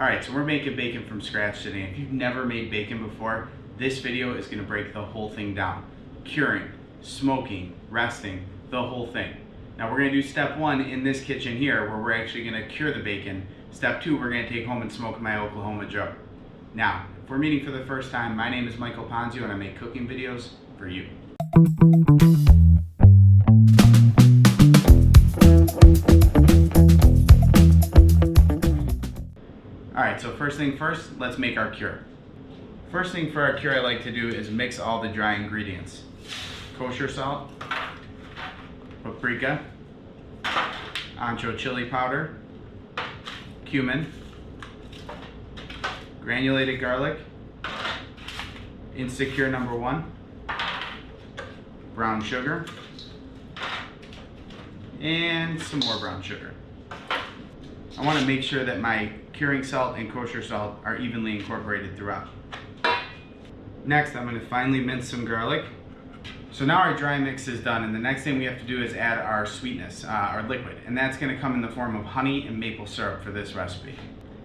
Alright, so we're making bacon from scratch today. If you've never made bacon before, this video is going to break the whole thing down. Curing, smoking, resting, the whole thing. Now we're going to do step 1 in this kitchen here, where we're actually going to cure the bacon. Step 2, we're going to take home and smoke in my Oklahoma Joe. Now, if we're meeting for the first time, my name is Michael Ponzio and I make cooking videos for you. Alright, so first thing first, let's make our cure. First thing for our cure I like to do is mix all the dry ingredients. Kosher salt, paprika, ancho chili powder, cumin, granulated garlic, instacure number 1, brown sugar, and some more brown sugar. I want to make sure that my curing salt and kosher salt are evenly incorporated throughout. Next, I'm going to finely mince some garlic. So now our dry mix is done, and the next thing we have to do is add our sweetness, our liquid, and that's going to come in the form of honey and maple syrup for this recipe.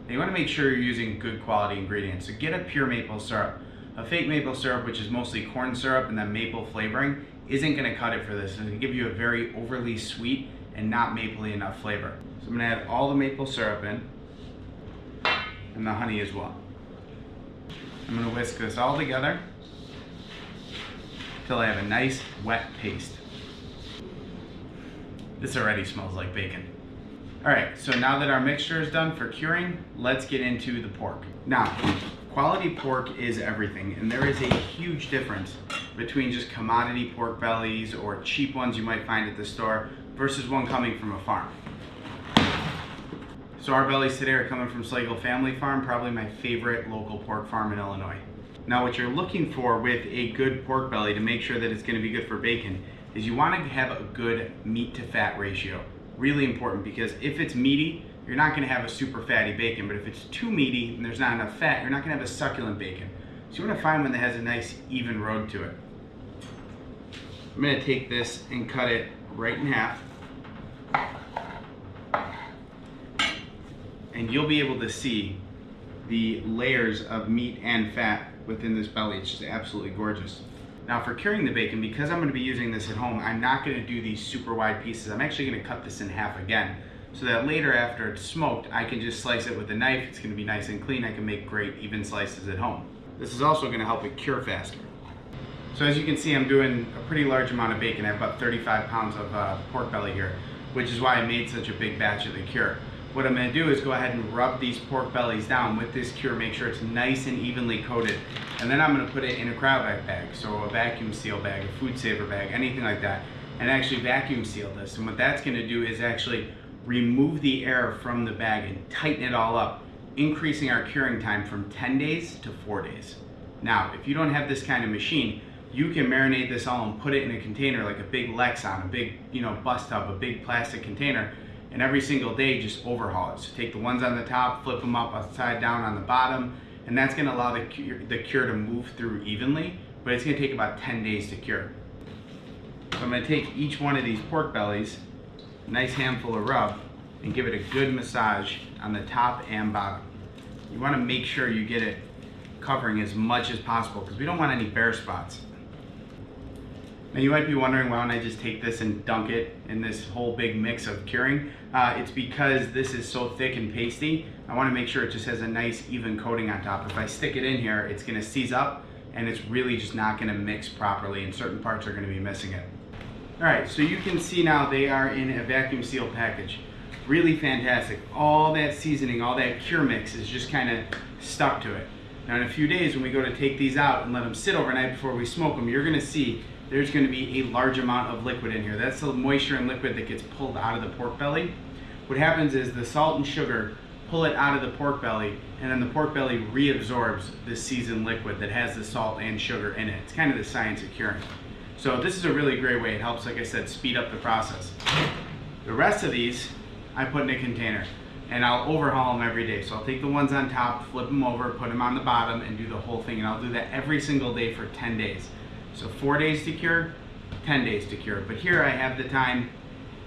Now you want to make sure you're using good quality ingredients, so get a pure maple syrup. A fake maple syrup, which is mostly corn syrup and then maple flavoring, isn't going to cut it for this. It's going to give you a very overly sweet and not mapley enough flavor. So I'm going to add all the maple syrup in, and the honey as well. I'm going to whisk this all together until I have a nice wet paste. This already smells like bacon. Alright, so now that our mixture is done for curing, let's get into the pork. Now, quality pork is everything, and there is a huge difference between just commodity pork bellies or cheap ones you might find at the store versus one coming from a farm. So our bellies today are coming from Slagle Family Farm, probably my favorite local pork farm in Illinois. Now what you're looking for with a good pork belly to make sure that it's going to be good for bacon is you want to have a good meat to fat ratio. Really important, because if it's meaty, you're not going to have a super fatty bacon, but if it's too meaty and there's not enough fat, you're not going to have a succulent bacon. So you want to find one that has a nice even road to it. I'm going to take this and cut it right in half. And you'll be able to see the layers of meat and fat within this belly. It's just absolutely gorgeous. Now for curing the bacon, because I'm going to be using this at home, I'm not going to do these super wide pieces. I'm actually going to cut this in half again, so that later after it's smoked, I can just slice it with a knife. It's going to be nice and clean. I can make great even slices at home. This is also going to help it cure faster. So as you can see, I'm doing a pretty large amount of bacon. I have about 35 pounds of pork belly here, which is why I made such a big batch of the cure. What I'm going to do is go ahead and rub these pork bellies down with this cure, make sure it's nice and evenly coated, and then I'm going to put it in a cryovac bag, so a vacuum seal bag, a food saver bag, anything like that, and actually vacuum seal this. And what that's going to do is actually remove the air from the bag and tighten it all up, increasing our curing time from 10 days to 4 days. Now, if you don't have this kind of machine, you can marinate this all and put it in a container like a big Lexon, a big bus tub, a big plastic container, and every single day just overhaul it. So take the ones on the top, flip them up upside down on the bottom, and that's going to allow the cure to move through evenly, but it's going to take about 10 days to cure. So I'm going to take each one of these pork bellies, a nice handful of rub, and give it a good massage on the top and bottom. You want to make sure you get it covering as much as possible, because we don't want any bare spots. Now you might be wondering, why don't I just take this and dunk it in this whole big mix of curing? It's because this is so thick and pasty. I want to make sure it just has a nice even coating on top. If I stick it in here, it's going to seize up and it's really just not going to mix properly, and certain parts are going to be missing it. Alright, so you can see now they are in a vacuum seal package. Really fantastic. All that seasoning, all that cure mix is just kind of stuck to it. Now in a few days when we go to take these out and let them sit overnight before we smoke them, you're going to see there's going to be a large amount of liquid in here. That's the moisture and liquid that gets pulled out of the pork belly. What happens is the salt and sugar pull it out of the pork belly, and then the pork belly reabsorbs this seasoned liquid that has the salt and sugar in it. It's kind of the science of curing. So this is a really great way. It helps, like I said, speed up the process. The rest of these I put in a container, and I'll overhaul them every day. So I'll take the ones on top, flip them over, put them on the bottom, and do the whole thing. And I'll do that every single day for 10 days. So 4 days to cure, 10 days to cure. But here I have the time,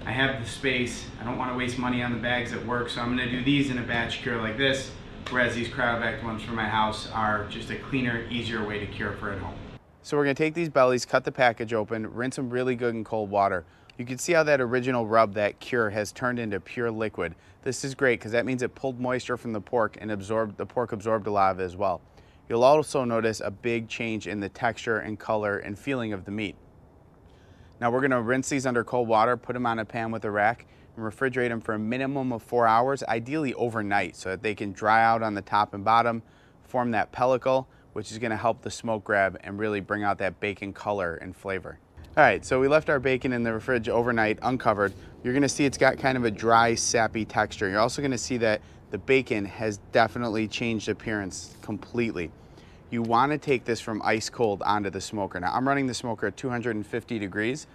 I have the space, I don't want to waste money on the bags at work, so I'm going to do these in a batch cure like this. whereas these cryovac ones from my house are just a cleaner, easier way to cure for at home. So we're gonna take these bellies, cut the package open, rinse them really good in cold water. You can see how that original rub, that cure, has turned into pure liquid. This is great because that means it pulled moisture from the pork and the pork absorbed a lot of it as well. You'll also notice a big change in the texture and color and feeling of the meat. Now we're gonna rinse these under cold water, put them on a pan with a rack, and refrigerate them for a minimum of 4 hours, ideally overnight, so that they can dry out on the top and bottom, form that pellicle, which is gonna help the smoke grab and really bring out that bacon color and flavor. All right, so we left our bacon in the fridge overnight uncovered. You're gonna see it's got kind of a dry, sappy texture. You're also gonna see that the bacon has definitely changed appearance completely. You wanna take this from ice cold onto the smoker. Now I'm running the smoker at 250 degrees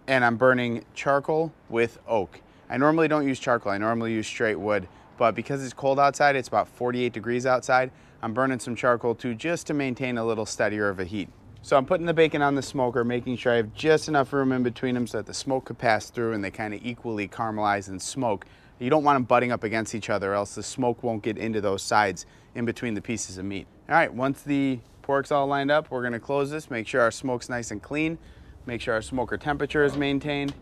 and I'm burning charcoal with oak. I normally don't use charcoal, I normally use straight wood, but because it's cold outside, it's about 48 degrees outside, I'm burning some charcoal too, just to maintain a little steadier of a heat. So I'm putting the bacon on the smoker, making sure I have just enough room in between them so that the smoke could pass through and they kind of equally caramelize and smoke. You don't want them butting up against each other, or else the smoke won't get into those sides in between the pieces of meat. All right, once the pork's all lined up, we're gonna close this, make sure our smoke's nice and clean, make sure our smoker temperature is maintained,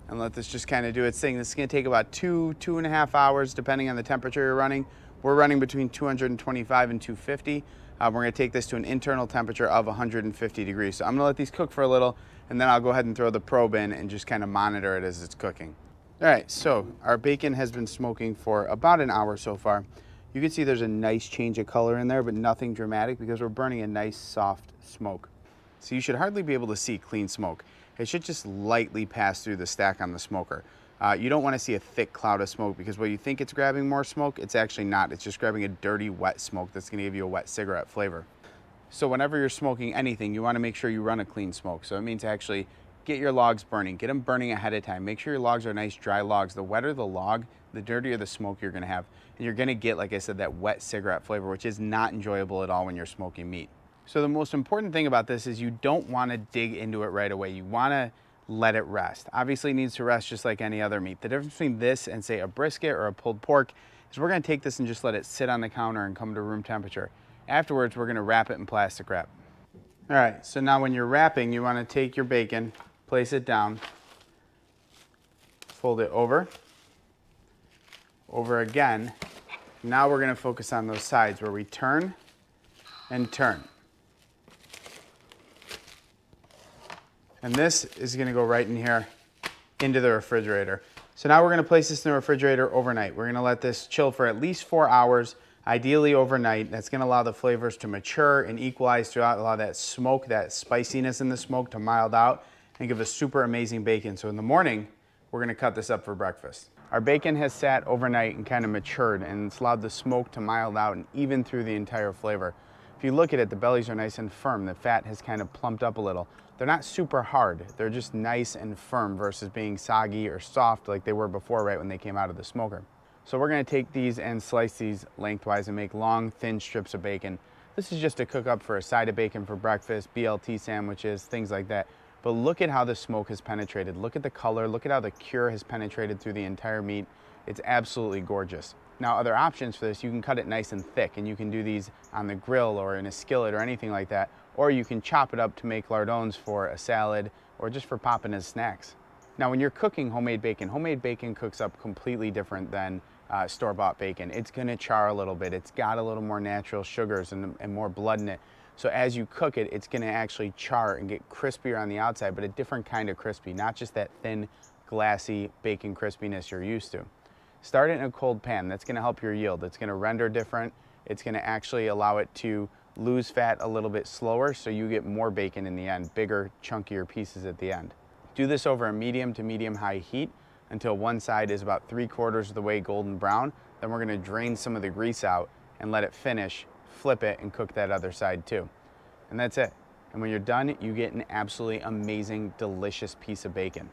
and let this just kind of do its thing. This is gonna take about 2.5 hours, depending on the temperature you're running. We're running between 225 and 250. We're gonna take this to an internal temperature of 150 degrees. So I'm gonna let these cook for a little, and then I'll go ahead and throw the probe in and just kind of monitor it as it's cooking. All right, so our bacon has been smoking for about an hour so far. You can see there's a nice change of color in there, but nothing dramatic because we're burning a nice soft smoke. So you should hardly be able to see clean smoke. It should just lightly pass through the stack on the smoker. You don't want to see a thick cloud of smoke because when you think it's grabbing more smoke, it's actually not. It's just grabbing a dirty, wet smoke that's going to give you a wet cigarette flavor. So whenever you're smoking anything, you want to make sure you run a clean smoke. So it means actually get your logs burning. Get them burning ahead of time. Make sure your logs are nice, dry logs. The wetter the log, the dirtier the smoke you're going to have. And you're going to get, like I said, that wet cigarette flavor, which is not enjoyable at all when you're smoking meat. So the most important thing about this is you don't want to dig into it right away. You want to let it rest. Obviously it needs to rest just like any other meat. The difference between this and say a brisket or a pulled pork is we're gonna take this and just let it sit on the counter and come to room temperature. Afterwards, we're gonna wrap it in plastic wrap. All right, so now when you're wrapping, you wanna take your bacon, place it down, fold it over again. Now we're gonna focus on those sides where we turn and turn. And this is gonna go right in here into the refrigerator. So now we're gonna place this in the refrigerator overnight. We're gonna let this chill for at least 4 hours, ideally overnight. That's gonna allow the flavors to mature and equalize throughout, allow that smoke, that spiciness in the smoke to mild out and give us super amazing bacon. So in the morning, we're gonna cut this up for breakfast. Our bacon has sat overnight and kind of matured, and it's allowed the smoke to mild out and even through the entire flavor. If you look at it, the bellies are nice and firm. The fat has kind of plumped up a little. They're not super hard. They're just nice and firm versus being soggy or soft like they were before right when they came out of the smoker. So we're gonna take these and slice these lengthwise and make long, thin strips of bacon. This is just to cook up for a side of bacon for breakfast, BLT sandwiches, things like that. But look at how the smoke has penetrated. Look at the color, look at how the cure has penetrated through the entire meat. It's absolutely gorgeous. Now, other options for this, you can cut it nice and thick, and you can do these on the grill or in a skillet or anything like that, or you can chop it up to make lardons for a salad or just for popping as snacks. Now, when you're cooking homemade bacon cooks up completely different than store-bought bacon. It's gonna char a little bit. It's got a little more natural sugars and more blood in it. So as you cook it, it's gonna actually char and get crispier on the outside, but a different kind of crispy, not just that thin, glassy bacon crispiness you're used to. Start it in a cold pan. That's gonna help your yield. It's gonna render different. It's gonna actually allow it to lose fat a little bit slower so you get more bacon in the end, bigger, chunkier pieces at the end. Do this over a medium to medium-high heat until one side is about 3/4 of the way golden brown. Then we're gonna drain some of the grease out and let it finish, flip it, and cook that other side too. And that's it. And when you're done, you get an absolutely amazing, delicious piece of bacon.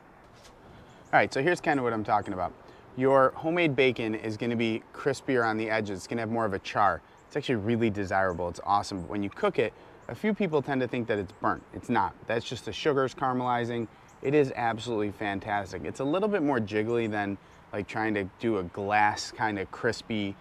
All right, so here's kind of what I'm talking about. Your homemade bacon is gonna be crispier on the edges. It's gonna have more of a char. It's actually really desirable. It's awesome. But when you cook it, a few people tend to think that it's burnt. It's not. That's just the sugars caramelizing. It is absolutely fantastic. It's a little bit more jiggly than like trying to do a glass kind of crispy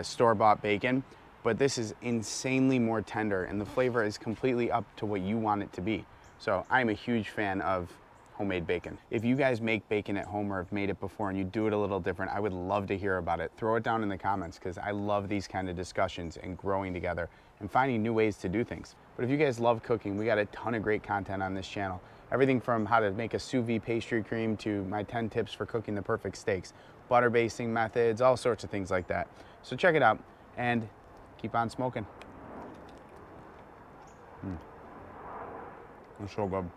store-bought bacon, but this is insanely more tender and the flavor is completely up to what you want it to be. So I'm a huge fan of homemade bacon. If you guys make bacon at home or have made it before and you do it a little different, I would love to hear about it. Throw it down in the comments because I love these kind of discussions and growing together and finding new ways to do things. But if you guys love cooking, we got a ton of great content on this channel. Everything from how to make a sous vide pastry cream to my 10 tips for cooking the perfect steaks, butter basting methods, all sorts of things like that. So check it out and keep on smoking. It's so good.